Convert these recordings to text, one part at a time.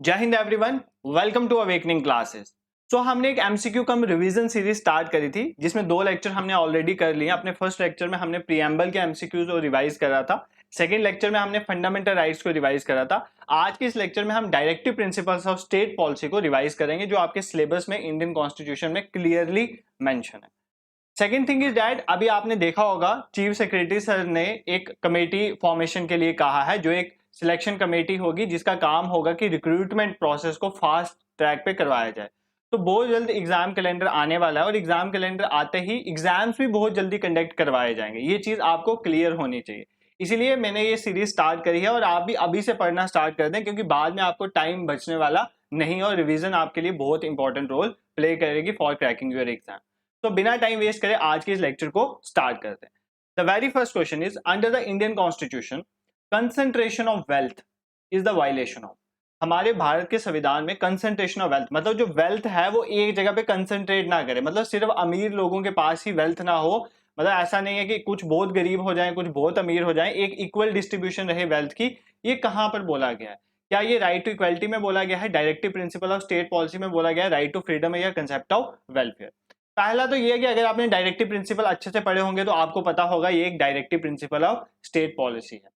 जय हिंद everyone, welcome to awakening classes. हमने एक MCQ cum revision series start करी थी जिसमें 2 लेक्चर हमने ऑलरेडी कर लिए। अपने फर्स्ट लेक्चर में हमने प्रीएम्बल के एमसीक्यूज को रिवाइज करा था। सेकंड लेक्चर में हमने फंडामेंटल राइट्स को रिवाइज करा था। आज के इस लेक्चर में हम directive principles of state policy को रिवाइज करेंगे जो आपके सिलेबस में इंडियन कॉन्स्टिट्यूशन में क्लियरली मेंशन है। सेकेंड थिंग इज डैट अभी आपने देखा होगा चीफ सेक्रेटरी सर ने एक कमेटी फॉर्मेशन के लिए कहा है जो एक सिलेक्शन कमेटी होगी जिसका काम होगा कि रिक्रूटमेंट प्रोसेस को फास्ट ट्रैक पे करवाया जाए। तो बहुत जल्द एग्जाम कैलेंडर आने वाला है और एग्जाम कैलेंडर आते ही एग्जाम्स भी बहुत जल्दी कंडक्ट करवाए जाएंगे। ये चीज आपको क्लियर होनी चाहिए, इसीलिए मैंने ये सीरीज स्टार्ट करी है और आप भी अभी से पढ़ना स्टार्ट कर दें क्योंकि बाद में आपको टाइम बचने वाला नहीं और रिवीजन आपके लिए बहुत इंपॉर्टेंट रोल प्ले करेगी फॉर क्रैकिंग योर एग्जाम। तो बिना टाइम वेस्ट करे आज के इस लेक्चर को स्टार्ट करते हैं। The very first question is under the Indian constitution concentration of wealth is the violation of. हमारे भारत के संविधान में कंसंट्रेशन ऑफ वेल्थ मतलब जो वेल्थ है वो एक जगह पे कंसंट्रेट ना करे, मतलब सिर्फ अमीर लोगों के पास ही वेल्थ ना हो। मतलब ऐसा नहीं है कि कुछ बहुत गरीब हो जाए कुछ बहुत अमीर हो जाए, एक इक्वल डिस्ट्रीब्यूशन रहे वेल्थ की। ये कहां पर बोला गया है? क्या ये राइट टू इक्वलिटी में बोला गया है, directive principle of state policy में बोला गया है, राइट टू फ्रीडम है, या कंसेप्ट ऑफ वेलफेयर? पहला तो ये है कि अगर आपने डायरेक्टिव प्रिंसिपल अच्छे से पढ़े होंगे तो आपको पता होगा ये एक directive principle of state policy है।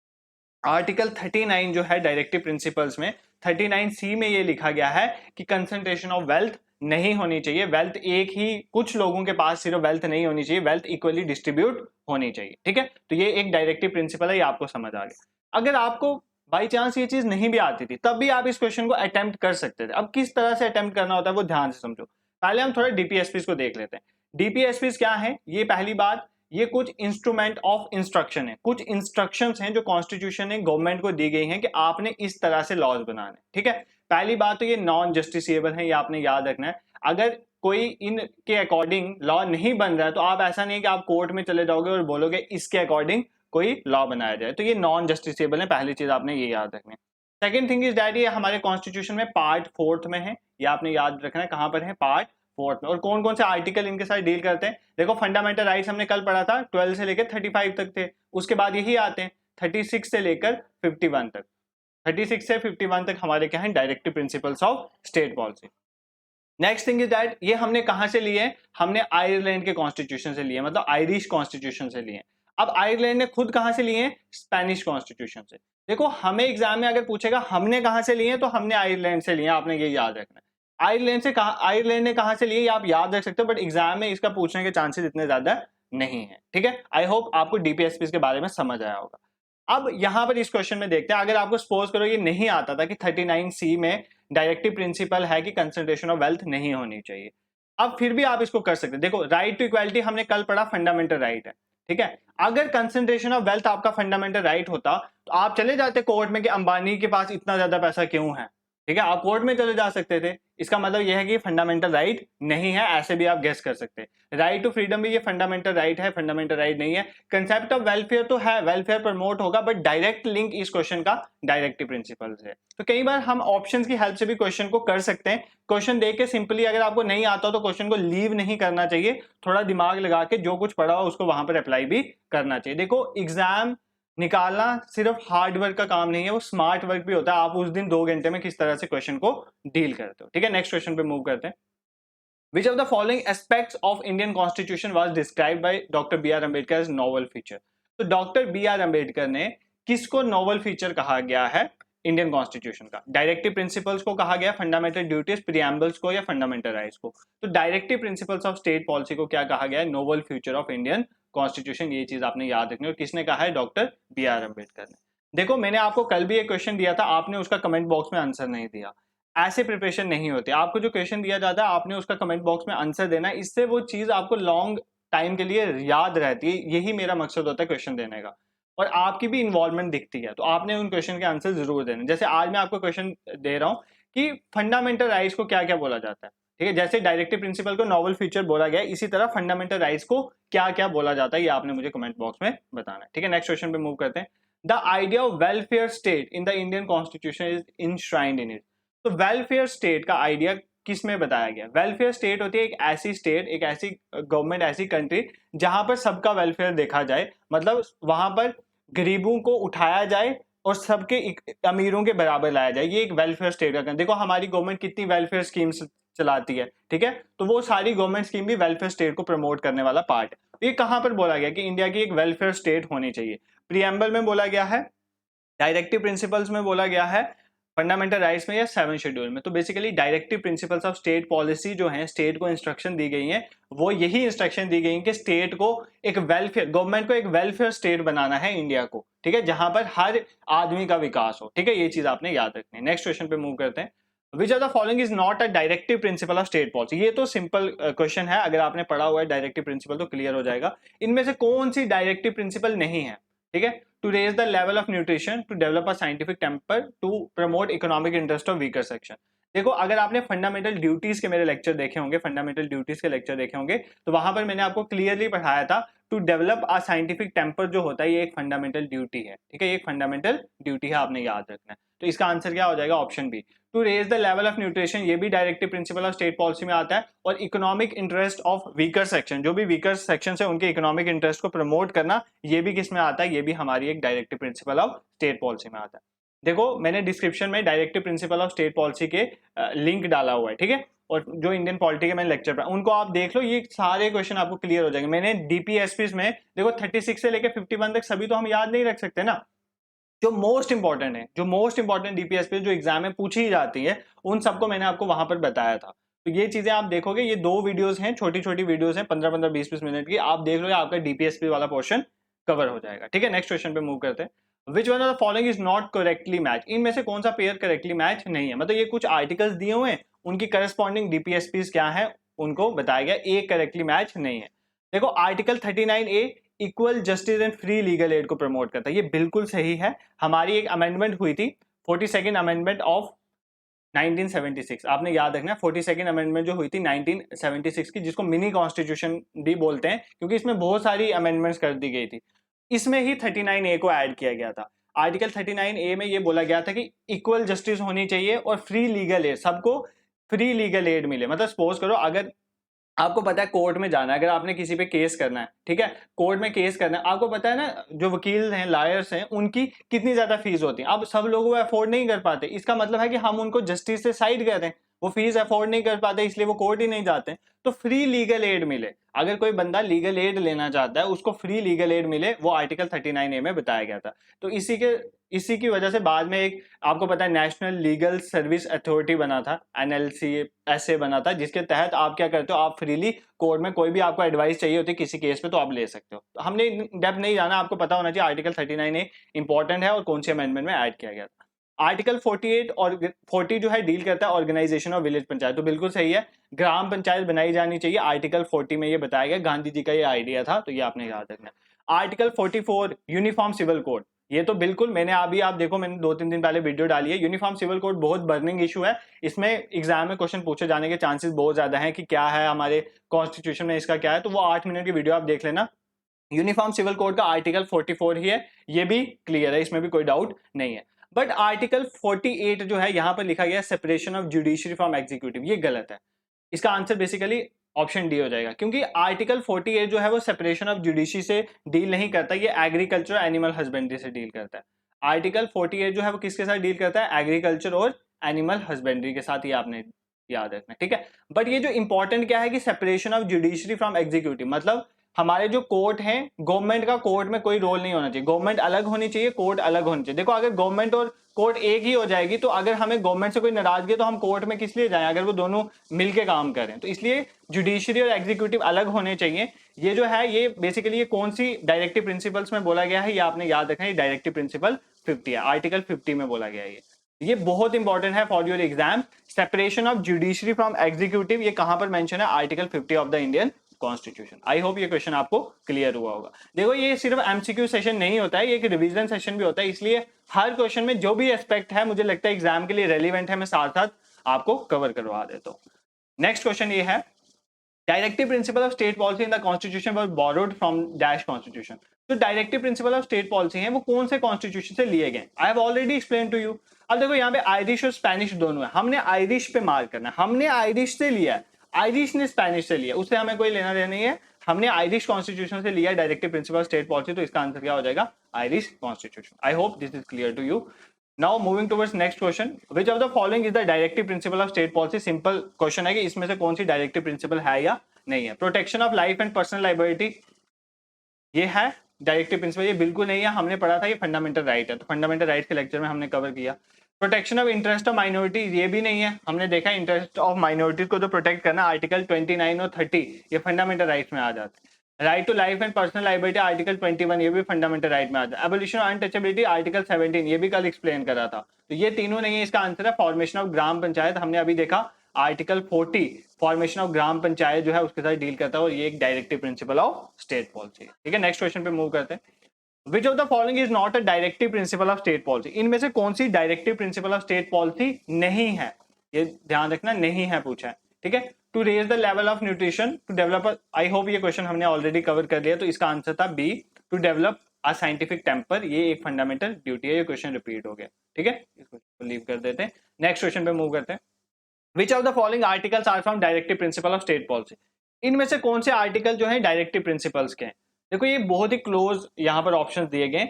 आर्टिकल 39 जो है डायरेक्टिव प्रिंसिपल्स में 39C में ये लिखा गया है कि कंसंट्रेशन ऑफ वेल्थ नहीं होनी चाहिए। वेल्थ एक ही कुछ लोगों के पास सिर्फ वेल्थ नहीं होनी चाहिए, वेल्थ इक्वली डिस्ट्रीब्यूट होनी चाहिए। ठीक है, तो ये एक डायरेक्टिव प्रिंसिपल है, ये आपको समझ आ गया। अगर आपको बाई चांस ये चीज नहीं भी आती थी तब भी आप इस क्वेश्चन को अटेम्प्ट कर सकते थे। अब किस तरह से अटेम्प्ट करना होता है वो ध्यान से समझो। पहले हम थोड़ा डीपीएसपी को देख लेते हैं। डीपीएसपी क्या है? ये पहली बात, ये कुछ इंस्ट्रूमेंट ऑफ इंस्ट्रक्शन है, कुछ इंस्ट्रक्शंस हैं जो कॉन्स्टिट्यूशन ने गवर्नमेंट को दी गई हैं कि आपने इस तरह से लॉज बनाने। ठीक है, पहली बात तो ये नॉन जस्टिसेबल है, ये आपने याद रखना है। अगर कोई इनके अकॉर्डिंग लॉ नहीं बन रहा है तो आप ऐसा नहीं है कि आप कोर्ट में चले जाओगे और बोलोगे इसके अकॉर्डिंग कोई लॉ बनाया जाए, तो ये नॉन जस्टिसेबल है। पहली चीज आपने ये याद रखनी है। सेकेंड थिंग इज दैट ये हमारे कॉन्स्टिट्यूशन में पार्ट 4 में है, ये आपने याद रखना है। कहां पर है? पार्ट 4 में। और कौन कौन से आर्टिकल इनके साथ डील करते हैं? देखो, फंडामेंटल राइट्स हमने कल पढ़ा था 12 से लेकर 35 तक थे, उसके बाद यही आते हैं 36 से लेकर 51 तक। 36 से 51 तक हमारे क्या है? Directive principles of state policy. Next thing is that ये हमने कहां से लिए? हमने आयरलैंड के कॉन्स्टिट्यूशन से लिए, मतलब आयरिश कॉन्स्टिट्यूशन से लिए। अब आयरलैंड ने खुद कहां से लिए? स्पेनिश कॉन्स्टिट्यूशन से। देखो, हमें एग्जाम में अगर पूछेगा हमने कहां से लिए तो हमने आयरलैंड से लिए, आपने ये याद रखना है। आयरलैंड ने कहां से लिए आप याद रख सकते हो, बट एग्जाम में इसका पूछने के चांसेस इतने ज्यादा नहीं है। ठीक है, आई होप आपको डीपीएसपी के बारे में समझ आया होगा। अब यहां पर इस क्वेश्चन में देखते हैं, अगर आपको सपोज करो ये नहीं आता था कि 39C में डायरेक्टिव प्रिंसिपल है कि कंसंट्रेशन ऑफ वेल्थ नहीं होनी चाहिए, अब फिर भी आप इसको कर सकते हैं। देखो, राइट टू इक्वालिटी हमने कल पढ़ा फंडामेंटल राइट है। ठीक है, अगर कंसंट्रेशन ऑफ वेल्थ आपका फंडामेंटल राइट होता तो आप चले जाते कोर्ट में कि अंबानी के पास इतना ज्यादा पैसा क्यों है। ठीक है, आप कोर्ट में चले जा सकते थे। इसका मतलब यह है कि फंडामेंटल राइट नहीं है, ऐसे भी आप गेस कर सकते हैं। राइट टू फ्रीडम भी ये फंडामेंटल राइट है, फंडामेंटल राइट नहीं है। कंसेप्ट ऑफ वेलफेयर तो है, वेलफेयर प्रमोट होगा, बट डायरेक्ट लिंक इस क्वेश्चन का डायरेक्टिव प्रिंसिपल से। तो कई बार हम ऑप्शंस की हेल्प से भी क्वेश्चन को कर सकते हैं। क्वेश्चन देख के सिंपली अगर आपको नहीं आता हो तो क्वेश्चन को लीव नहीं करना चाहिए, थोड़ा दिमाग लगा के जो कुछ पढ़ा हो उसको वहां पर अप्लाई भी करना चाहिए। देखो, एग्जाम निकालना सिर्फ हार्ड वर्क का काम नहीं है, वो स्मार्ट वर्क भी होता है। आप उस दिन 2 घंटे में किस तरह से क्वेश्चन को डील करते हो। ठीक है, नेक्स्ट क्वेश्चन पे मूव करते हैं। Which of the following aspects of Indian constitution was described by doctor B R Ambedkar as novel feature? तो डॉक्टर बी आर अम्बेडकर ने किसको नोवेल फीचर कहा गया है इंडियन कॉन्स्टिट्यूशन का? डायरेक्टिव प्रिंसिपल्स को कहा गया, फंडामेंटल ड्यूटीज, प्रीएम्बल्स को, या फंडामेंटल राइट्स को? तो directive principles of state policy को क्या कहा गया है? Novel future of Indian constitution. ये चीज आपने याद रखनी है। और किसने कहा है? डॉक्टर बी आर अम्बेडकर ने। देखो, मैंने आपको कल भी एक क्वेश्चन दिया था, आपने उसका कमेंट बॉक्स में आंसर नहीं दिया। ऐसे प्रिपरेशन नहीं होती। आपको जो क्वेश्चन दिया जाता है आपने उसका कमेंट बॉक्स में आंसर देना है, इससे वो चीज आपको लॉन्ग टाइम के लिए याद रहती है। यही मेरा मकसद होता है क्वेश्चन देने का, और आपकी भी इन्वॉल्वमेंट दिखती है। तो आपने उन क्वेश्चन के आंसर जरूर देने। जैसे आज मैं आपको क्वेश्चन दे रहा हूं कि फंडामेंटल राइट्स को क्या क्या बोला जाता है। ठीक है, जैसे डायरेक्टिव प्रिंसिपल को नोवेल फीचर बोला गया, इसी तरह फंडामेंटल राइट्स को क्या क्या बोला जाता है ये आपने मुझे कमेंट बॉक्स में बताना है। ठीक है, नेक्स्ट क्वेश्चन पे मूव करते हैं। The idea of welfare state in the Indian constitution is enshrined in it. तो वेलफेयर स्टेट का आइडिया किस में बताया गया? वेलफेयर स्टेट होती है एक ऐसी स्टेट, एक ऐसी गवर्नमेंट, ऐसी कंट्री जहां पर सबका वेलफेयर देखा जाए, मतलब वहां पर गरीबों को उठाया जाए, और सबके अमीरों के बराबर लाया जाए, ये एक वेलफेयर स्टेट का। देखो हमारी गवर्नमेंट कितनी वेलफेयर स्कीम्स चलाती है, ठीक है, तो वो सारी गवर्नमेंट स्कीम भी वेलफेयर स्टेट को प्रमोट करने वाला पार्ट है। ये कहां पर बोला गया कि इंडिया की एक वेलफेयर स्टेट होनी चाहिए? प्रीएम्बल में बोला गया है, डायरेक्टिव प्रिंसिपल्स में बोला गया है, फंडामेंटल राइट्स में या 7 शेड्यूल में। तो basically directive principles of state policy जो है, स्टेट को इंस्ट्रक्शन दी गई है, वो यही इंस्ट्रक्शन दी गई है कि स्टेट को एक वेलफेयर, गवर्नमेंट को एक वेलफेयर स्टेट बनाना है इंडिया को, ठीक है, जहां पर हर आदमी का विकास हो, ठीक है, ये चीज आपने याद रखनी है। नेक्स्ट क्वेश्चन पे मूव करते हैं। Which are the following is not a directive principle of state policy? ये तो सिंपल क्वेश्चन है, अगर आपने पढ़ा हुआ है डायरेक्टिव प्रिंसिपल तो क्लियर हो जाएगा। इनमें से कौन सी डायरेक्टिव प्रिंसिपल नहीं है? ठीक है, to raise the level of nutrition, to develop a scientific temper, to promote economic interest of weaker section. देखो अगर आपने फंडामेंटल ड्यूटीज के मेरे लेक्चर देखे होंगे, फंडामेंटल ड्यूटीज के लेक्चर देखे होंगे, तो वहां पर मैंने आपको क्लियरली पढ़ाया था to develop a scientific temper जो होता है, ये एक फंडामेंटल ड्यूटी है, ठीक है, ये एक फंडामेंटल ड्यूटी है, आपने याद रखना है। तो इसका आंसर क्या हो जाएगा? Option B. To raise the level of nutrition, ये भी directive principle of state policy में आता है। और economic interest of weaker section, जो भी वीकर सेक्शन है उनके इकोनॉमिक इंटरेस्ट को प्रमोट करना, ये भी किस में आता है? ये भी हमारी एक directive principle of state policy में आता है। देखो मैंने डिस्क्रिप्शन में directive principle of state policy के लिंक डाला हुआ है, ठीक है, और जो इंडियन पॉलिटी के मैंने लेक्चर पढ़ा उनको आप देख लो, ये सारे क्वेश्चन आपको क्लियर हो जाएंगे। मैंने डीपीएसपी में देखो 36 से लेकर 51 तक सभी तो हम याद नहीं रख सकते ना, जो मोस्ट इंपॉर्टेंट है, जो मोस्ट इंपॉर्टेंट डीपीएसपी जो एग्जाम में पूछी जाती है, उन सबको मैंने आपको वहां पर बताया था। तो ये चीजें आप देखोगे, ये 2 वीडियोस हैं, छोटी छोटी वीडियोस हैं, 15-15, 20-20 मिनट की, आप देख लो, आपका डीपीएसपी वाला पोर्शन कवर हो जाएगा, ठीक है। नेक्स्ट क्वेश्चन पे मूव करते हैं। Which one of the following is not correctly match? इनमें से कौन सा पेयर करेक्टली मैच नहीं है? मतलब ये कुछ आर्टिकल्स दिए हुए हैं, उनकी करस्पॉन्डिंग डीपीएसपी क्या है उनको बताया गया, एक करेक्टली मैच नहीं है। देखो article 39A equal justice and free legal add को प्रमोट करता है, ये बिल्कुल सही है। हमारी एक अमेंडमेंट हुई थी, 42nd अमेंडमेंट ऑफ 1976, आपने याद रखना, 42nd अमेंडमेंट जो हुई थी 1976 की, जिसको मिनी कॉन्स्टिट्यूशन भी बोलते हैं, क्योंकि इसमें बहुत सारी अमेंडमेंट्स कर दी गई थी। इसमें ही 39A को ऐड किया गया था। आर्टिकल 39A में ये बोला गया था कि इक्वल जस्टिस होनी चाहिए और फ्री लीगल एड, सबको फ्री लीगल एड मिले। मतलब सपोज करो अगर आपको पता है कोर्ट में जाना है, अगर आपने किसी पे केस करना है, ठीक है, कोर्ट में केस करना है, आपको पता है ना जो वकील हैं, लॉयर्स हैं, उनकी कितनी ज्यादा फीस होती है। अब सब लोग वो अफोर्ड नहीं कर पाते, इसका मतलब है कि हम उनको जस्टिस से साइड कर दें, वो फीस अफोर्ड नहीं कर पाते, इसलिए वो कोर्ट ही नहीं जाते। तो फ्री लीगल एड मिले, अगर कोई बंदा लीगल एड लेना चाहता है, उसको फ्री लीगल एड मिले, वो आर्टिकल 39A में बताया गया था। तो इसी की वजह से बाद में एक, आपको पता है, नेशनल लीगल सर्विस अथॉरिटी बना था, NLC ऐसे बना था, जिसके तहत आप क्या करते हो, आप फ्रीली कोर्ट में कोई भी आपको एडवाइस चाहिए होती है किसी केस पे, तो आप ले सकते हो। तो हमने डेप्थ नहीं जाना, आपको पता होना चाहिए आर्टिकल 39A इंपॉर्टेंट है और कौन सी अमेंडमेंट में ऐड किया गया था। आर्टिकल 48 और 40 जो है डील करता है ऑर्गेनाइजेशन ऑफ विलेज पंचायत, तो बिल्कुल सही है, ग्राम पंचायत बनाई जानी चाहिए, आर्टिकल 40 में ये बताया गया, गांधी जी का ये आइडिया था, तो ये आपने याद रखना। आर्टिकल 44 यूनिफॉर्म सिविल कोड, ये तो बिल्कुल मैंने अभी, आप देखो मैंने 2-3 दिन पहले वीडियो डाली है, यूनिफॉर्म सिविल कोड बहुत बर्निंग इशू है, इसमें एग्जाम में क्वेश्चन पूछे जाने के चांसेस बहुत ज्यादा हैं कि क्या है हमारे कॉन्स्टिट्यूशन में, इसका क्या है, तो वो 8 मिनट की वीडियो आप देख लेना। यूनिफॉर्म सिविल कोड का आर्टिकल 44 ही है, ये भी क्लियर है, इसमें भी कोई डाउट नहीं है। बट आर्टिकल 48 जो है, यहां पर लिखा गया separation of judiciary from executive, ये गलत है। इसका आंसर बेसिकली ऑप्शन डी हो जाएगा, क्योंकि आर्टिकल 48 जो है वो सेपरेशन ऑफ जुडिशरी से डील नहीं करता, ये एग्रीकल्चर एनिमल हस्बेंड्री से डील करता है। आर्टिकल 48 जो है वो किसके साथ डील करता है? एग्रीकल्चर और एनिमल हस्बेंड्री के साथ, ये आपने याद रखना, ठीक है। बट ये जो इंपॉर्टेंट क्या है कि separation of judiciary from executive, मतलब हमारे जो कोर्ट हैं, गवर्नमेंट का कोर्ट में कोई रोल नहीं होना चाहिए, गवर्नमेंट अलग होनी चाहिए, कोर्ट अलग होनी चाहिए। देखो अगर गवर्नमेंट और कोर्ट एक ही हो जाएगी, तो अगर हमें गवर्नमेंट से कोई नाराजगी है तो हम कोर्ट में किस लिए जाएं, अगर वो दोनों मिलके काम करें। तो इसलिए जुडिशरी और एग्जीक्यूटिव अलग होने चाहिए। ये जो है, ये बेसिकली ये कौन सी डायरेक्टिव प्रिंसिपल्स में बोला गया है, ये आपने याद रखना है, डायरेक्टिव प्रिंसिपल 50 है, आर्टिकल 50 में बोला गया है। ये बहुत इंपॉर्टेंट है for your exam, separation of judiciary from executive, ये कहां पर मेंशन है? Article 50 of the Indian constitution. I hope ये क्वेश्चन आपको क्लियर हुआ होगा। देखो ये सिर्फ एमसीक्यू सेशन नहीं होता है, ये एक रिवीजन सेशन भी होता है, इसलिए हर क्वेश्चन में जो भी एस्पेक्ट है मुझे लगता है एग्जाम के लिए रेलिवेंट है, मैं साथ साथ आपको कवर करवा देता हूं। नेक्स्ट क्वेश्चन ये है, directive principle of state policy in the constitution was borrowed from dash constitution. तो directive principle of state policy है वो कौन से कॉन्स्टिट्यूशन से लिए गए? I have already explain to you. अब देखो यहाँ पे आयरिश और स्पेनिश दोनों है, हमने आयरिश पे मार्क करना है, हमने आयरिश से लिया है, आयरिश ने स्पेनिश से लिया, उससे हमें कोई लेना देना नहीं है, हमने आयरिश कॉन्स्टिट्यूशन से लिया directive principle of state policy, तो इसका आंसर क्या हो जाएगा? Irish constitution. I hope this is clear to you. Now moving towards next question, which of the following is the directive principle of state policy? Simple question है कि इसमें से कौन सी डायरेक्टिव प्रिंसिपल है या नहीं है। Protection of life and personal liability, ये है डायरेक्टिव प्रिंसिपल? ये बिल्कुल नहीं है, हमने पढ़ा था ये फंडामेंटल राइट है, तो फंडामेंटल राइट के लेक्चर में हमने कवर किया। Protection of interest of minority, ये भी नहीं है, हमने देखा इंटरेस्ट ऑफ माइनॉरिटीज को जो प्रोटेक्ट करना आर्टिकल 29 और 30 ये फंडामेंटल राइट में आ जाते हैं। Right to life and personal liability article 21 ये भी फंडामेंटल राइट में आ जाता है। एबोलिशन ऑफ अनटचेबिलिटी आर्टिकल 17 ये भी कल एक्सप्लेन करा था, तो ये तीनों नहीं है, इसका आंसर है फॉर्मेशन ऑफ ग्राम पंचायत। हमने अभी देखा article 40 formation of gram panchayat जो है उसके साथ डील करता है, और ये एक directive principle of state policy. ठीक है, नेक्स्ट क्वेश्चन पे मूव करते हैं। Which of the following is not a directive principle of state policy? इनमें से कौन सी directive principle of state policy नहीं है? ये ध्यान रखना, नहीं है पूछा है। ठीक है, to raise the level of nutrition to develop, I hope ये क्वेश्चन हमने ऑलरेडी कवर कर लिया, तो इसका आंसर था B, to develop a scientific temper. ये एक फंडामेंटल ड्यूटी है, ये क्वेश्चन रिपीट हो गया। ठीक है, इसको लीव कर देते हैं, नेक्स्ट क्वेश्चन पे मूव करते हैं। Which of the following articles are from directive principle of state policy? इनमें से कौन से आर्टिकल जो है डायरेक्टिव प्रिंसिपल्स के हैं? देखो ये बहुत ही क्लोज यहाँ पर ऑप्शंस दिए गए।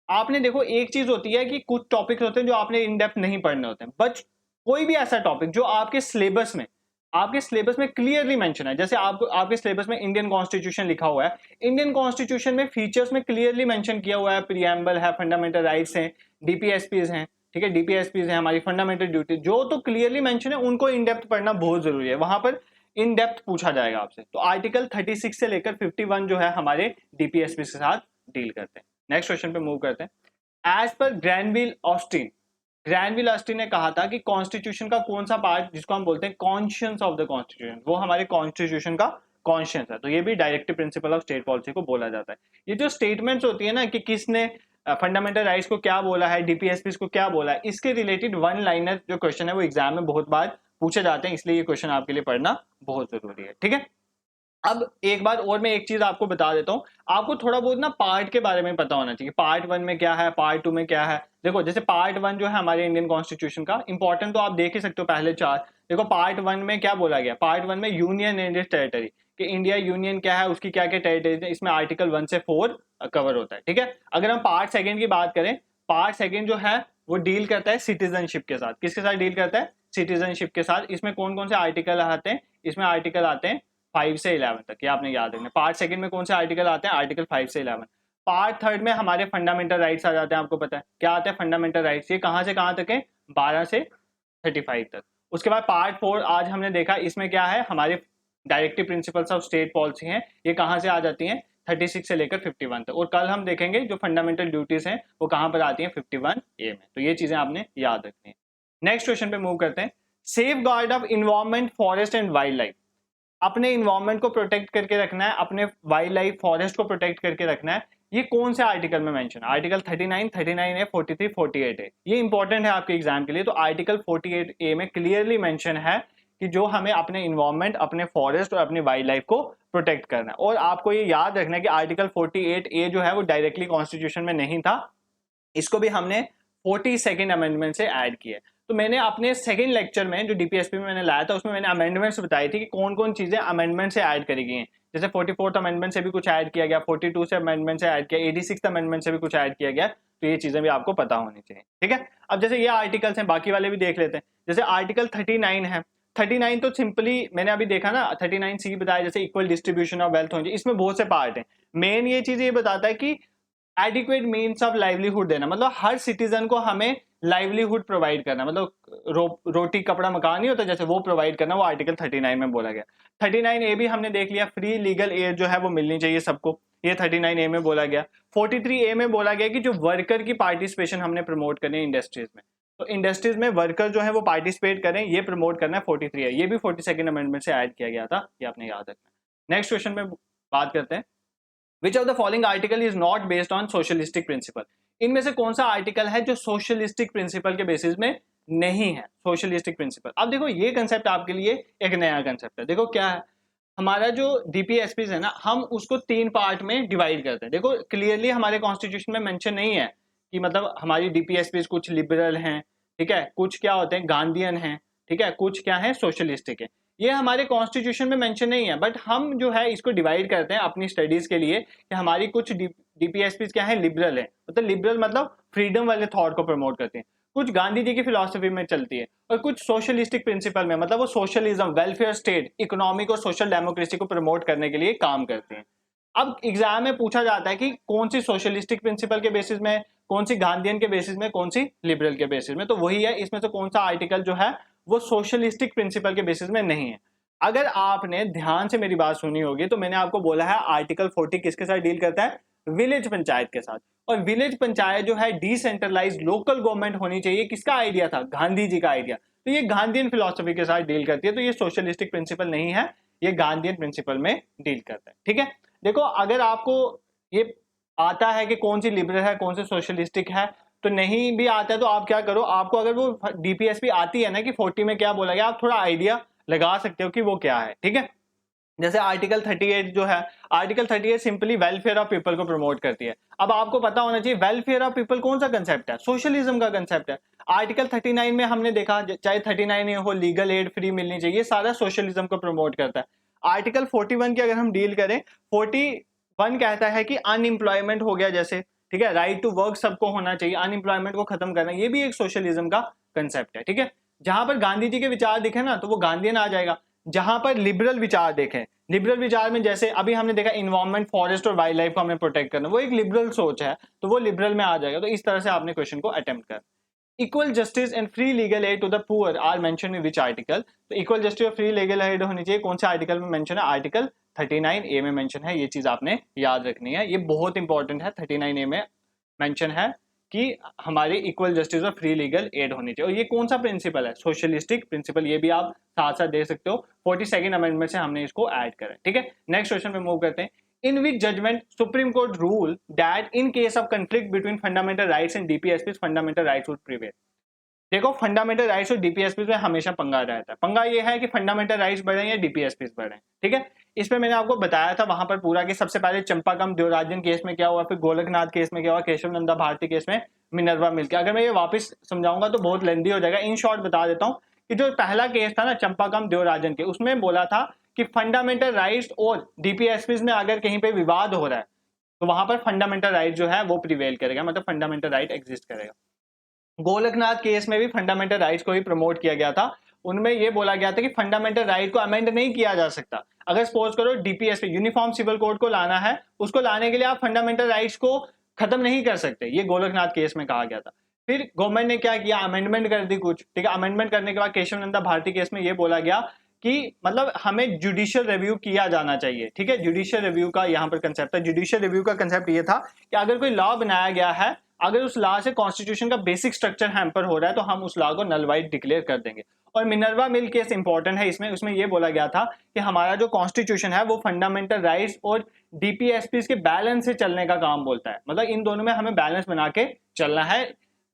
आपने देखो एक चीज होती है कि कुछ टॉपिक्स होते हैं जो आपने इन डेप्थ नहीं पढ़ने होते हैं, बट कोई भी ऐसा टॉपिक जो आपके सिलेबस में क्लियरली मेंशन है, जैसे आपके सिलेबस में इंडियन कॉन्स्टिट्यूशन लिखा हुआ है, इंडियन कॉन्स्टिट्यूशन में फीचर्स में क्लियरली मेंशन किया हुआ है, प्रीएम्बल है, फंडामेंटल राइट्स हैं, डीपीएसपीज हैं। ठीक है, डीपीएसपीज है, हमारी फंडामेंटल ड्यूटी, जो तो क्लियरली मेंशन है उनको इन डेप्थ पढ़ना बहुत जरूरी है, वहां पर इन डेप्थ पूछा जाएगा आपसे। तो आर्टिकल 36 से लेकर 51 जो है हमारे डीपीएसपी के साथ डील करते हैं। नेक्स्ट क्वेश्चन पे मूव करते हैं। एज पर ग्रैनविल ऑस्टिन ने कहा था कि कॉन्स्टिट्यूशन का कौन सा पार्ट जिसको हम बोलते हैं कॉन्शियंस ऑफ द कॉन्स्टिट्यूशन, वो हमारे कॉन्स्टिट्यूशन का कॉन्शियंस है, तो ये भी directive principle of state policy को बोला जाता है। ये जो स्टेटमेंट्स होती है ना कि किसने फंडामेंटल राइट्स को क्या बोला है, डीपीएसपी को क्या बोला है, इसके रिलेटेड वन लाइनर जो क्वेश्चन है वो एग्जाम में बहुत बार पूछे जाते हैं, इसलिए ये क्वेश्चन आपके लिए पढ़ना बहुत जरूरी है। ठीक है, अब एक बात और मैं एक चीज आपको बता देता हूँ, आपको थोड़ा बहुत ना पार्ट के बारे में पता होना चाहिए, पार्ट 1 में क्या है, पार्ट 2 में क्या है। देखो जैसे पार्ट 1 जो है हमारे इंडियन कॉन्स्टिट्यूशन का इंपॉर्टेंट, तो आप देख ही सकते हो पहले 4। देखो पार्ट 1 में क्या बोला गया, पार्ट 1 में यूनियन एंड इट्स टेरिटरी, कि इंडिया यूनियन क्या है, उसकी क्या क्या टेरिटरीज है, इसमें आर्टिकल 1 से 4 कवर होता है। ठीक है, अगर हम पार्ट 2 की बात करें, पार्ट 2 जो है वो डील करता है सिटीजनशिप के साथ। किसके साथ डील करता है? सिटीजनशिप के साथ। इसमें कौन कौन से आर्टिकल आते हैं? इसमें आर्टिकल आते हैं 5 से 11 तक, ये आपने याद रखना। पार्ट 2 में कौन से आर्टिकल आते हैं? आर्टिकल 5 से 11। पार्ट 3 में हमारे फंडामेंटल राइट्स आ जाते हैं, आपको पता है क्या आते हैं फंडामेंटल राइट्स, ये कहां से कहां तक है? 12 से 35 तक। उसके बाद पार्ट 4 आज हमने देखा, इसमें क्या है, हमारे directive principles of state policy हैं, ये कहां से आ जाती हैं? 36 से लेकर 51 तक। और कल हम देखेंगे जो फंडामेंटल ड्यूटीज हैं वो कहां पर आती हैं? 51A में। तो ये चीजें आपने याद रखनी है। नेक्स्ट क्वेश्चन पे मूव करते हैं। Safe guard of environment, forest and wild life, अपने इन्वायरमेंट को प्रोटेक्ट करके रखना है, अपने वाइल्ड लाइफ फॉरेस्ट को प्रोटेक्ट करके रखना है, ये कौन से आर्टिकल में मेंशन है? Article 39, 39A, 43, 48A। ये इंपॉर्टेंट है आपके एग्जाम के लिए। तो आर्टिकल 48A में क्लियरली मेंशन है कि जो हमें अपने इन्वायरमेंट, अपने फॉरेस्ट और अपनी वाइल्ड लाइफ को प्रोटेक्ट करना है। और आपको ये याद रखना है कि आर्टिकल 48A जो है वो डायरेक्टली कॉन्स्टिट्यूशन में नहीं था, इसको भी हमने 42nd अमेंडमेंट से ऐड किया। तो मैंने अपने सेकंड लेक्चर में जो डीपीएसपी में मैंने लाया था उसमें मैंने अमेंडमेंट्स बताई थी कि कौन कौन चीजें अमेंडमेंट से ऐड करी गई हैं। जैसे 44th अमेंडमेंट से भी कुछ ऐड किया गया, 42 से अमेंडमेंट से ऐड किया, 86th अमेंडमेंट से भी कुछ ऐड किया गया। तो ये चीजें भी आपको पता होनी चाहिए। ठीक है, अब जैसे ये आर्टिकल्स हैं, बाकी वाले भी देख लेते हैं। जैसे आर्टिकल 39 है, 39 तो सिंपली मैंने अभी देखा ना, 39C बताया जैसे इक्वल डिस्ट्रीब्यूशन ऑफ वेल्थ होनी चाहिए। इसमें बहुत से पार्ट हैं, मेन ये चीज ये बताता है कि एडिक्वेट मीन्स ऑफ लाइवलीहुड देना, मतलब हर सिटीजन को हमें लाइवलीहुड प्रोवाइड करना, मतलब रोटी कपड़ा मकान नहीं होता जैसे, वो प्रोवाइड करना, वो आर्टिकल 39 में बोला गया। 39A भी हमने देख लिया, फ्री लीगल एयर जो है वो मिलनी चाहिए सबको, ये 39A में बोला गया। 43A में बोला गया कि जो वर्कर की पार्टिसिपेशन हमने प्रमोट करनी है इंडस्ट्रीज में, तो इंडस्ट्रीज में वर्कर जो है वो पार्टिसिपेट करें, ये प्रमोट करना है 43A। ये भी 42nd अमेंडमेंट से ऐड किया गया था, ये आपने याद रखना है। नेक्स्ट क्वेश्चन में बात करते हैं। Which of the following article is not based on socialistic principle? इनमें से कौन सा आर्टिकल है जो सोशलिस्टिक प्रिंसिपल के बेसिस में नहीं है? सोशलिस्टिक प्रिंसिपल, अब देखो ये कंसेप्ट आपके लिए एक नया कंसेप्ट है। देखो क्या है, हमारा जो डीपीएसपी है ना, हम उसको 3 पार्ट में डिवाइड करते हैं। देखो क्लियरली हमारे कॉन्स्टिट्यूशन में मेंशन नहीं है कि मतलब हमारी डीपीएसपी कुछ लिबरल हैं, ठीक है, कुछ क्या होते हैं गांधीयन हैं, ठीक है, कुछ क्या है सोशलिस्टिक है। ये हमारे कॉन्स्टिट्यूशन में मेंशन नहीं है, बट हम जो है इसको डिवाइड करते हैं अपनी स्टडीज के लिए कि हमारी कुछ डीपीएसपी क्या है, लिबरल है, मतलब लिबरल मतलब फ्रीडम वाले थॉट को प्रमोट करते हैं, कुछ गांधी जी की फिलॉसफी में चलती है, और कुछ सोशलिस्टिक प्रिंसिपल में, मतलब वो सोशलिज्म, वेलफेयर स्टेट, इकोनॉमिक और सोशल डेमोक्रेसी को प्रमोट करने के लिए काम करते हैं। अब एग्जाम में पूछा जाता है कि कौन सी सोशलिस्टिक प्रिंसिपल के बेसिस में, कौन सी गांधीयन के बेसिस में, कौन सी लिबरल के बेसिस में, तो वही है, इसमें से कौन सा आर्टिकल जो है वो सोशलिस्टिक प्रिंसिपल के बेसिस में नहीं है। अगर आपने ध्यान से मेरी बात सुनी होगी तो मैंने आपको बोला है आर्टिकल 40 किसके साथ डील करता है, विलेज पंचायत के साथ। और विलेज पंचायत जो है डिसेंट्रलाइज्ड लोकल गवर्नमेंट होनी चाहिए, किसका आइडिया था, गांधी जी का आइडिया, तो ये गांधीयन फिलोसफी के साथ डील करती है, तो ये सोशलिस्टिक प्रिंसिपल नहीं है, ये गांधीयन प्रिंसिपल में डील करता है। ठीक है, देखो अगर आपको ये आता है कि कौन सी लिबरल है कौन सी सोशलिस्टिक है, तो नहीं भी आता है तो आप क्या करो, आपको अगर वो डीपीएसपी आती है ना कि 40 में क्या बोला गया, आप थोड़ा आइडिया लगा सकते हो कि वो क्या है। ठीक है, जैसे आर्टिकल 38 जो है, article 38 simply welfare of people को प्रमोट करती है। अब आपको पता होना चाहिए वेलफेयर ऑफ पीपल कौन सा कंसेप्ट है, सोशलिज्म का कंसेप्ट है। आर्टिकल 39 में हमने देखा, चाहे 39 हो, लीगल एड फ्री मिलनी चाहिए, सारा सोशलिज्म को प्रमोट करता है। आर्टिकल 41 की अगर हम डील करें, 41 कहता है कि अनएम्प्लॉयमेंट हो गया जैसे, ठीक है, राइट टू वर्क सबको होना चाहिए, अनएम्प्लॉयमेंट को खत्म करना, ये भी एक सोशलिज्म का कंसेप्ट है। ठीक है, जहां पर गांधी जी के विचार दिखे ना तो वो गांधीयन आ जाएगा, जहां पर लिबरल विचार देखें, लिबरल विचार में जैसे अभी हमने देखा इन्वायरमेंट, फॉरेस्ट और वाइल्ड लाइफ को हमने प्रोटेक्ट करना, वो एक लिबरल सोच है, तो वो लिबरल में आ जाएगा। तो इस तरह से आपने क्वेश्चन को अटेम्प्ट कर। Equal justice and free legal aid to the poor are mention in which article, तो इक्वल जस्टिस और फ्री लीगल एड होनी चाहिए, कौन से आर्टिकल में मेंशन है, आर्टिकल 39A में मेंशन है, ये चीज आपने याद रखनी है, ये बहुत इंपॉर्टेंट है। 39A में मेंशन है कि हमारी इक्वल जस्टिस और फ्री लीगल एड होनी चाहिए, और ये कौन सा प्रिंसिपल है, सोशलिस्टिक प्रिंसिपल, ये भी आप साथ साथ दे सकते हो। 42nd अमेंडमेंट से हमने इसको ऐड करा। ठीक है, नेक्स्ट क्वेश्चन पे मूव करते हैं। In which judgment Supreme Court rule that in case of conflict between fundamental rights and DPSP fundamental rights would prevail. देखो फंडामेंटल राइट्स और डीपीएसपी में हमेशा पंगा रहता है, पंगा ये है कि फंडामेंटल राइट्स बढ़े या डीपीएसपी बढ़े। ठीक है, इसमें मैंने आपको बताया था वहां पर पूरा कि सबसे पहले चंपाकम देवराजन केस में क्या हुआ, फिर गोलकनाथ केस में क्या हुआ, केशव नंदा भारती केस में मिनर्वा मिल के। अगर मैं ये वापस समझाऊंगा तो बहुत लेंदी हो जाएगा, इन शॉर्ट बता देता हूँ कि जो पहला केस था ना चंपाकम देवराजन के, उसमें बोला था कि फंडामेंटल राइट्स और डीपीएसपी में अगर कहीं पे विवाद हो रहा है तो वहां पर फंडामेंटल राइट जो है वो प्रिवेल करेगा, मतलब फंडामेंटल राइट एग्जिस्ट करेगा। गोलकनाथ केस में भी फंडामेंटल राइट्स को ही प्रमोट किया गया था, उनमें यह बोला गया था कि फंडामेंटल राइट को अमेंड नहीं किया जा सकता। अगर सपोज करो डीपीएसपी यूनिफॉर्म सिविल कोड को लाना है, उसको लाने के लिए आप फंडामेंटल राइट्स को खत्म नहीं कर सकते, ये गोलकनाथ केस में कहा गया था। फिर गवर्नमेंट ने क्या किया, अमेंडमेंट कर दी कुछ। ठीक है, अमेंडमेंट करने के बाद केशव नंदा भारती केस में यह बोला गया कि मतलब हमें जुडिशियल रिव्यू किया जाना चाहिए। ठीक है, जुडिशियल रिव्यू का यहाँ पर कंसेप्ट है। जुडिशियल रिव्यू का कंसेप्ट ये था कि अगर कोई लॉ बनाया गया है, अगर उस लॉ से कॉन्स्टिट्यूशन का बेसिक स्ट्रक्चर हैम्पर हो रहा है तो हम उस लॉ को नल वाइड डिक्लेयर कर देंगे। और मिनर्वा मिल केस इंपॉर्टेंट है इसमें, उसमें यह बोला गया था कि हमारा जो कॉन्स्टिट्यूशन है वो फंडामेंटल राइट्स और डीपीएसपी के बैलेंस से चलने का काम बोलता है, मतलब इन दोनों में हमें बैलेंस बना के चलना है,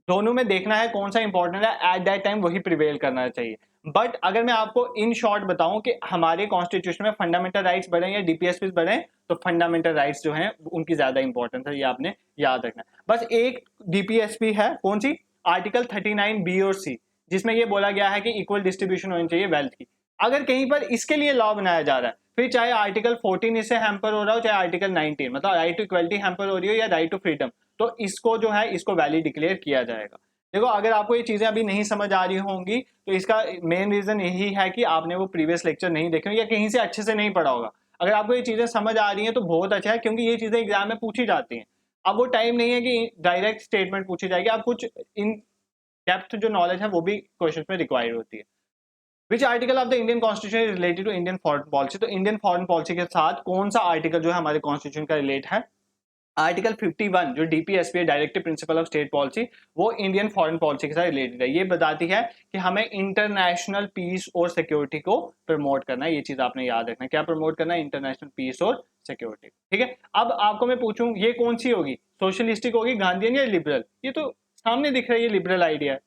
दोनों में देखना है कौन सा इंपॉर्टेंट है, एट दैट टाइम वही प्रिवेल करना चाहिए। बट अगर मैं आपको इन शॉर्ट बताऊं कि हमारे कॉन्स्टिट्यूशन में फंडामेंटल राइट्स बढ़े या डीपीएसपी बढ़े, तो फंडामेंटल राइट्स जो हैं उनकी ज्यादा इंपॉर्टेंस है, ये आपने याद रखना। बस एक डीपीएसपी है, कौन सी, आर्टिकल 39B और C, जिसमें ये बोला गया है कि इक्वल डिस्ट्रीब्यूशन होनी चाहिए वेल्थ की। अगर कहीं पर इसके लिए लॉ बनाया जा रहा है, फिर चाहे आर्टिकल 14 इससे हैम्पर हो रहा हो, चाहे आर्टिकल 19 मतलब राइट टू इक्वलिटी हैम्पर हो रही हो या राइट टू फ्रीडम, तो इसको जो है इसको वैलिड डिक्लेयर किया जाएगा। देखो अगर आपको ये चीजें अभी नहीं समझ आ रही होंगी तो इसका मेन रीजन यही है कि आपने वो प्रीवियस लेक्चर नहीं देखे या कहीं से अच्छे से नहीं पढ़ा होगा। अगर आपको ये चीजें समझ आ रही हैं तो बहुत अच्छा है, क्योंकि ये चीजें एग्जाम में पूछी जाती हैं। अब वो टाइम नहीं है कि डायरेक्ट स्टेटमेंट पूछी जाएगी, आप कुछ इन डेप्थ जो नॉलेज है वो भी क्वेश्चन में रिक्वायर्ड होती है। Which article of the Indian constitution is related to Indian foreign policy, तो इंडियन फॉरेन पॉलिसी के साथ कौन सा आर्टिकल जो है हमारे कॉन्स्टिट्यूशन का रिलेट है, आर्टिकल 51 जो डीपीएसपी है, directive principle of state policy, वो इंडियन फॉरेन पॉलिसी के साथ रिलेटेड है। ये बताती है कि हमें इंटरनेशनल पीस और सिक्योरिटी को प्रमोट करना है, ये चीज आपने याद रखना है, क्या प्रमोट करना है, इंटरनेशनल पीस और सिक्योरिटी। ठीक है, अब आपको मैं पूछूं ये कौन सी होगी, सोशलिस्टिक होगी, गांधीयन या लिबरल, ये तो सामने दिख रहा है, ये लिबरल आइडिया है।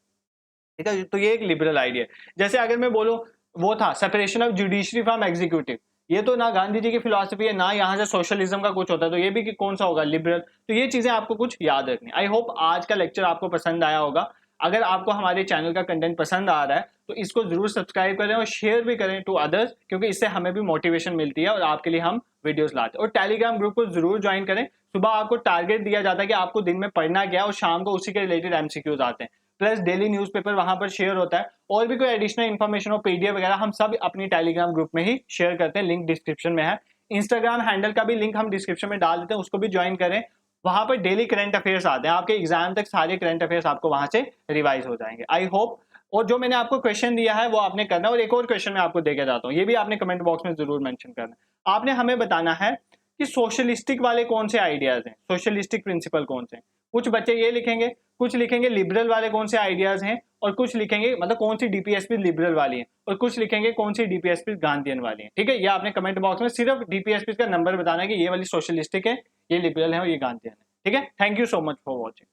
ठीक है, तो ये एक लिबरल आइडिया है। जैसे अगर मैं बोलूं वो था separation of judiciary from executive, ये तो ना गांधी जी की फिलॉसफी है ना यहाँ से सोशलिज्म का कुछ होता है, तो ये भी कि कौन सा होगा, लिबरल। तो ये चीजें आपको कुछ याद रखनी। आई होप आज का लेक्चर आपको पसंद आया होगा। अगर आपको हमारे चैनल का कंटेंट पसंद आ रहा है तो इसको जरूर सब्सक्राइब करें और शेयर भी करें टू अदर्स, क्योंकि इससे हमें भी मोटिवेशन मिलती है और आपके लिए हम वीडियोस लाते हैं। और टेलीग्राम ग्रुप को जरूर ज्वाइन करें। सुबह आपको टारगेट दिया जाता है कि आपको दिन में पढ़ना क्या है और शाम को उसी के रिलेटेड एमसीक्यूज आते हैं, प्लस डेली न्यूज़पेपर वहां पर शेयर होता है। और भी कोई एडिशनल इन्फॉर्मेशन हो, पीडीएफ वगैरह, हम सब अपनी टेलीग्राम ग्रुप में ही शेयर करते हैं, लिंक डिस्क्रिप्शन में है। इंस्टाग्राम हैंडल का भी लिंक हम डिस्क्रिप्शन में डाल देते हैं, उसको भी ज्वाइन करें। वहां पर डेली करंट अफेयर्स आते हैं, आपके एग्जाम तक सारे करंट अफेयर्स आपको वहां से रिवाइज हो जाएंगे, आई होप। और जो मैंने आपको क्वेश्चन दिया है वो आपने करना है। और एक और क्वेश्चन मैं आपको देके जाता हूँ, ये भी आपने कमेंट बॉक्स में जरूर मेंशन करना है। आपने हमें बताना है कि सोशलिस्टिक वाले कौन से आइडियाज हैं, सोशलिस्टिक प्रिंसिपल कौन से हैं। कुछ बच्चे ये लिखेंगे, कुछ लिखेंगे लिबरल वाले कौन से आइडियाज हैं, और कुछ लिखेंगे मतलब कौन सी डीपीएसपी लिबरल वाली है, और कुछ लिखेंगे कौन सी डीपीएसपी गांधीयन वाली है। ठीक है, ये आपने कमेंट बॉक्स में सिर्फ डीपीएसपी का नंबर बताना है कि ये वाली सोशलिस्टिक है, ये लिबरल है और ये गांधीयन है। ठीक है, thank you so much for watching.